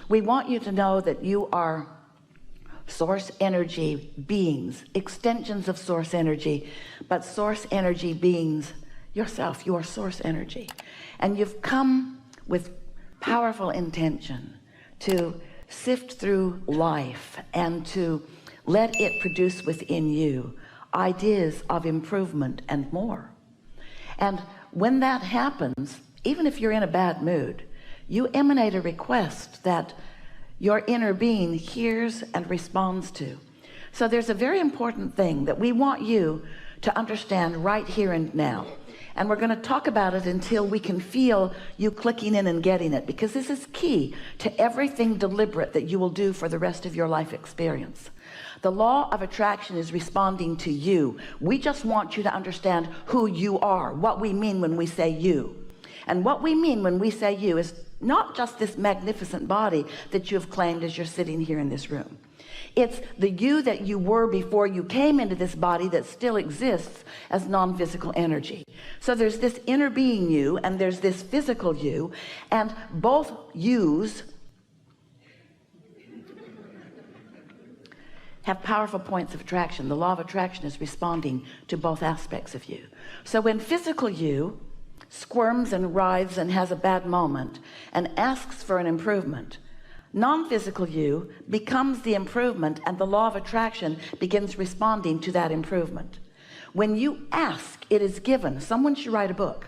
We want you to know that you are source energy beings, extensions of source energy, but source energy beings yourself. You are source energy, and you've come with powerful intention to sift through life and to let it produce within you ideas of improvement and more. And when that happens, even if you're in a bad mood, you emanate a request that your inner being hears and responds to. So there's a very important thing that we want you to understand right here and now. And we're going to talk about it until we can feel you clicking in and getting it, because this is key to everything deliberate that you will do for the rest of your life experience. The law of attraction is responding to you. We just want you to understand who you are, what we mean when we say you. And what we mean when we say you is not just this magnificent body that you have claimed as you're sitting here in this room. It's the you that you were before you came into this body that still exists as non-physical energy. So there's this inner being you, and there's this physical you, and both yous have powerful points of attraction. The law of attraction is responding to both aspects of you. So when physical you squirms and writhes and has a bad moment and asks for an improvement, non-physical you becomes the improvement, and the law of attraction begins responding to that improvement. When you ask, it is given. Someone should write a book.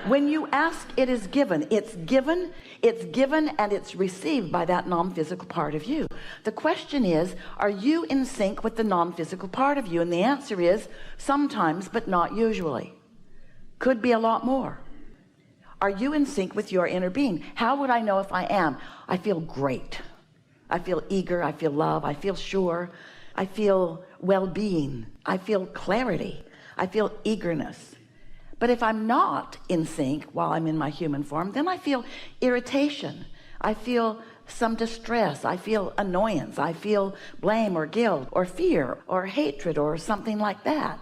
When you ask, it is given. It's given, and it's received by that non-physical part of you. The question is, are you in sync with the non-physical part of you? And the answer is sometimes, but not usually. Could be a lot more. Are you in sync with your inner being? How would I know if I am? I feel great. I feel eager. I feel love. I feel sure. I feel well-being. I feel clarity. I feel eagerness. But if I'm not in sync while I'm in my human form, then I feel irritation. I feel some distress. I feel annoyance. I feel blame or guilt or fear or hatred or something like that.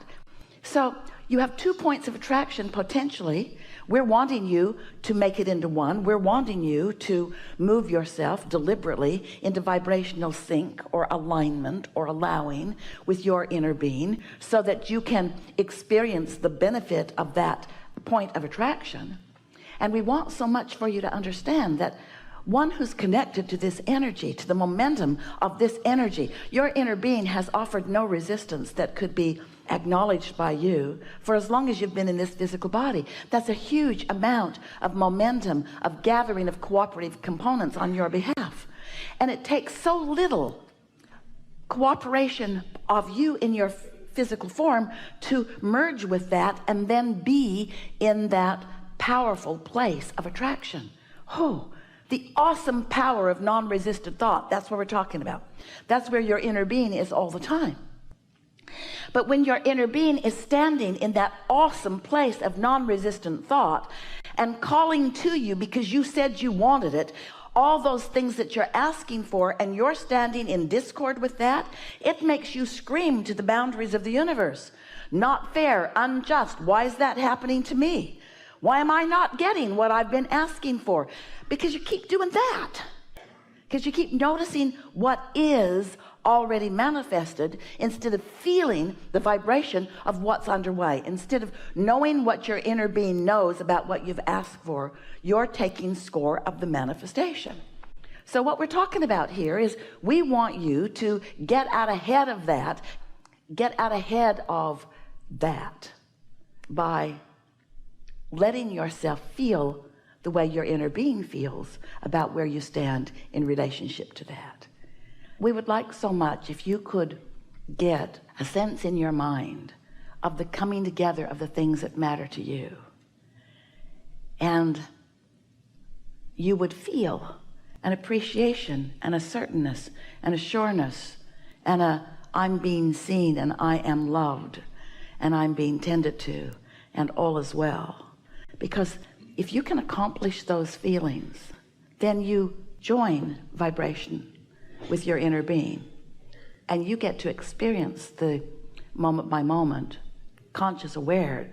So you have 2 points of attraction potentially. We're wanting you to make it into one. We're wanting you to move yourself deliberately into vibrational sync or alignment or allowing with your inner being, so that you can experience the benefit of that point of attraction. And we want so much for you to understand that one who's connected to this energy, to the momentum of this energy, your inner being has offered no resistance that could be acknowledged by you for as long as you've been in this physical body. That's a huge amount of momentum, of gathering of cooperative components on your behalf. And it takes so little cooperation of you in your physical form to merge with that and then be in that powerful place of attraction. Oh, the awesome power of non-resistant thought. That's what we're talking about. That's where your inner being is all the time. But when your inner being is standing in that awesome place of non-resistant thought and calling to you because you said you wanted it, all those things that you're asking for, and you're standing in discord with that, it makes you scream to the boundaries of the universe. Not fair, unjust. Why is that happening to me? Why am I not getting what I've been asking for? Because you keep doing that. Because you keep noticing what is already manifested instead of feeling the vibration of what's underway. Instead of knowing what your inner being knows about what you've asked for, you're taking score of the manifestation. So what we're talking about here is we want you to get out ahead of that, by letting yourself feel the way your inner being feels about where you stand in relationship to that. We would like so much if you could get a sense in your mind of the coming together of the things that matter to you. And you would feel an appreciation and a certainness and a sureness and a I'm being seen and I am loved and I'm being tended to and all is well. Because if you can accomplish those feelings, then you join vibration with your inner being, and you get to experience the moment by moment, conscious aware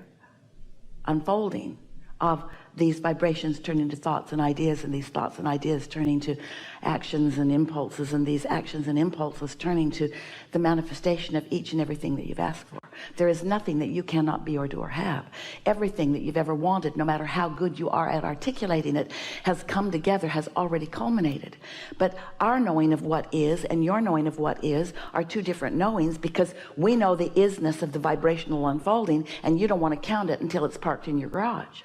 unfolding of these vibrations turn into thoughts and ideas, and these thoughts and ideas turn into actions and impulses, and these actions and impulses turn into the manifestation of each and everything that you've asked for. There is nothing that you cannot be or do or have. Everything that you've ever wanted, no matter how good you are at articulating it, has come together, has already culminated. But our knowing of what is and your knowing of what is are two different knowings, because we know the isness of the vibrational unfolding, and you don't want to count it until it's parked in your garage.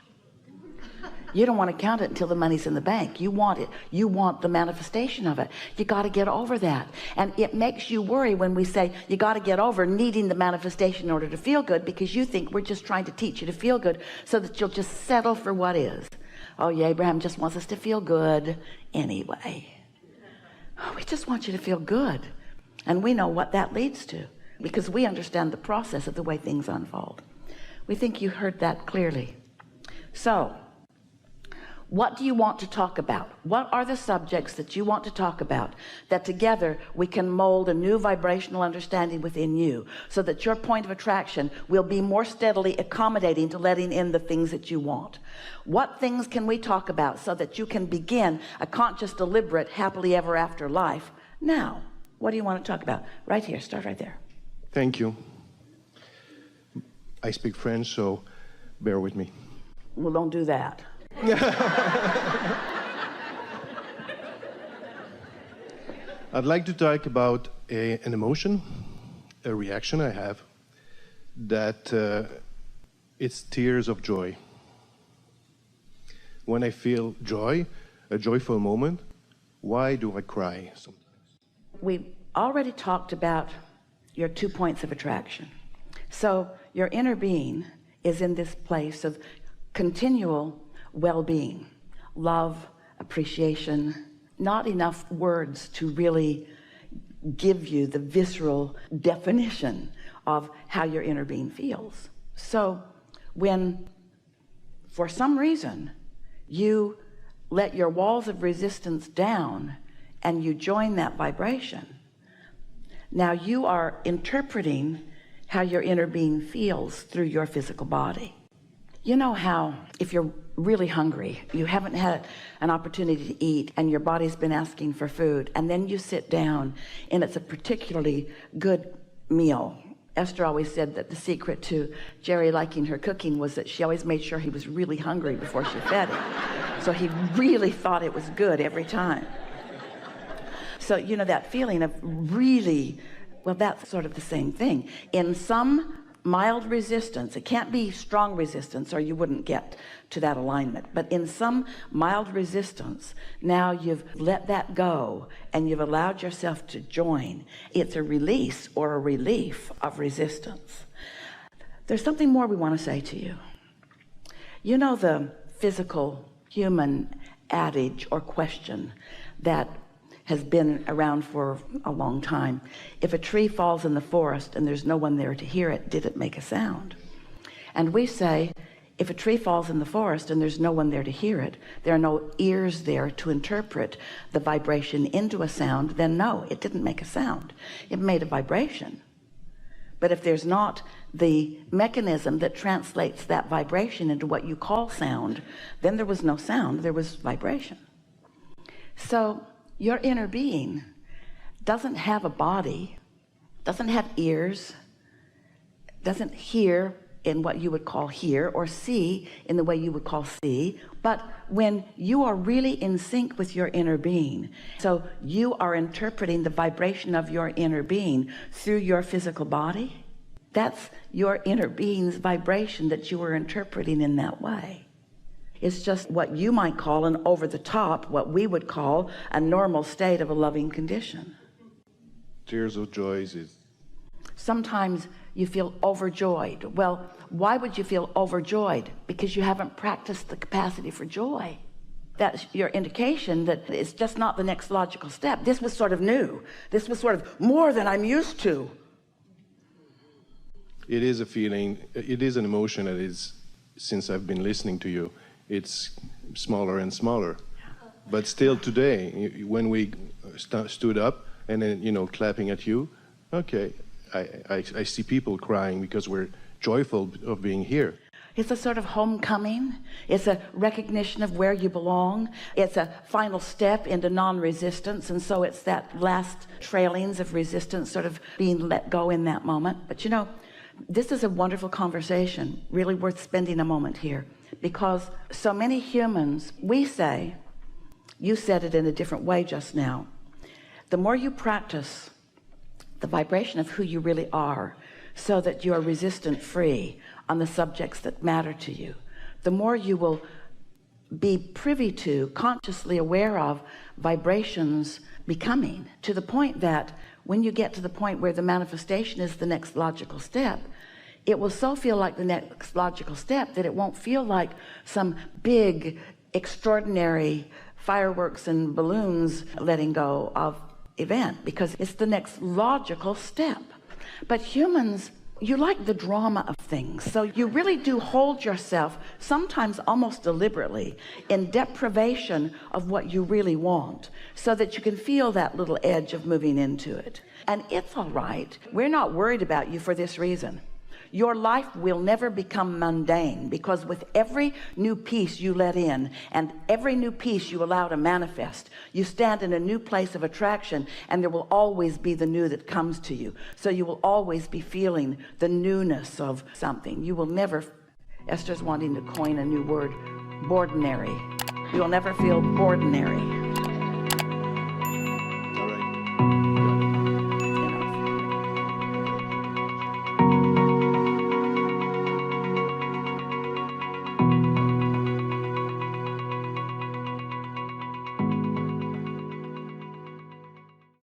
You don't want to count it until the money's in the bank. You want it. You want the manifestation of it. You got to get over that. And it makes you worry when we say you got to get over needing the manifestation in order to feel good, because you think we're just trying to teach you to feel good so that you'll just settle for what is. Oh yeah, Abraham just wants us to feel good anyway. We just want you to feel good. And we know what that leads to, because we understand the process of the way things unfold. We think you heard that clearly. So, what do you want to talk about? What are the subjects that you want to talk about, that together we can mold a new vibrational understanding within you, so that your point of attraction will be more steadily accommodating to letting in the things that you want? What things can we talk about so that you can begin a conscious, deliberate, happily ever after life now? What do you want to talk about? Right here, start right there. Thank you. I speak French, so bear with me. Well, don't do that. I'd like to talk about an emotion, a reaction I have, that it's tears of joy. When I feel joy, a joyful moment, why do I cry sometimes? We already talked about your 2 points of attraction. So your inner being is in this place of continual well-being, love, appreciation, not enough words to really give you the visceral definition of how your inner being feels. So when, for some reason, you let your walls of resistance down and you join that vibration, now you are interpreting how your inner being feels through your physical body. You know how if you're really hungry, you haven't had an opportunity to eat, and your body's been asking for food, and then you sit down and it's a particularly good meal. Esther always said that the secret to Jerry liking her cooking was that she always made sure he was really hungry before she fed him. So he really thought it was good every time. So you know that feeling of really, well, that's sort of the same thing. In some mild resistance, it can't be strong resistance or you wouldn't get to that alignment, but in some mild resistance, now you've let that go and you've allowed yourself to join. It's a release or a relief of resistance. There's something more we want to say to you. You know the physical human adage or question that has been around for a long time: if a tree falls in the forest and there's no one there to hear it, did it make a sound? And we say, if a tree falls in the forest and there's no one there to hear it, there are no ears there to interpret the vibration into a sound, then no, it didn't make a sound. It made a vibration. But if there's not the mechanism that translates that vibration into what you call sound, then there was no sound, there was vibration. So your inner being doesn't have a body, doesn't have ears, doesn't hear in what you would call hear, or see in the way you would call see. But when you are really in sync with your inner being, so you are interpreting the vibration of your inner being through your physical body, that's your inner being's vibration that you are interpreting in that way. It's just what you might call an over the top, what we would call a normal state of a loving condition. Tears of joy is... Sometimes you feel overjoyed. Well, why would you feel overjoyed? Because you haven't practiced the capacity for joy. That's your indication that it's just not the next logical step. This was sort of new. This was sort of more than I'm used to. It is a feeling, it is an emotion that is, since I've been listening to you, it's smaller and smaller. But still today, when we stood up and then, you know, clapping at you, okay, I see people crying because we're joyful of being here. It's a sort of homecoming. It's a recognition of where you belong. It's a final step into non-resistance. And so it's that last trailings of resistance sort of being let go in that moment. But you know, this is a wonderful conversation, really worth spending a moment here, because so many humans, we say, you said it in a different way just now, the more you practice the vibration of who you really are, so that you are resistant free on the subjects that matter to you, the more you will be privy to, consciously aware of vibrations becoming, to the point that when you get to the point where the manifestation is the next logical step, it will so feel like the next logical step that it won't feel like some big extraordinary fireworks and balloons letting go of event, because it's the next logical step. But humans, you like the drama of things, so you really do hold yourself, sometimes almost deliberately, in deprivation of what you really want, so that you can feel that little edge of moving into it. And it's all right. We're not worried about you for this reason. Your life will never become mundane, because with every new piece you let in and every new piece you allow to manifest, you stand in a new place of attraction, and there will always be the new that comes to you. So you will always be feeling the newness of something. You will never, Esther's wanting to coin a new word, boardinary. You will never feel ordinary.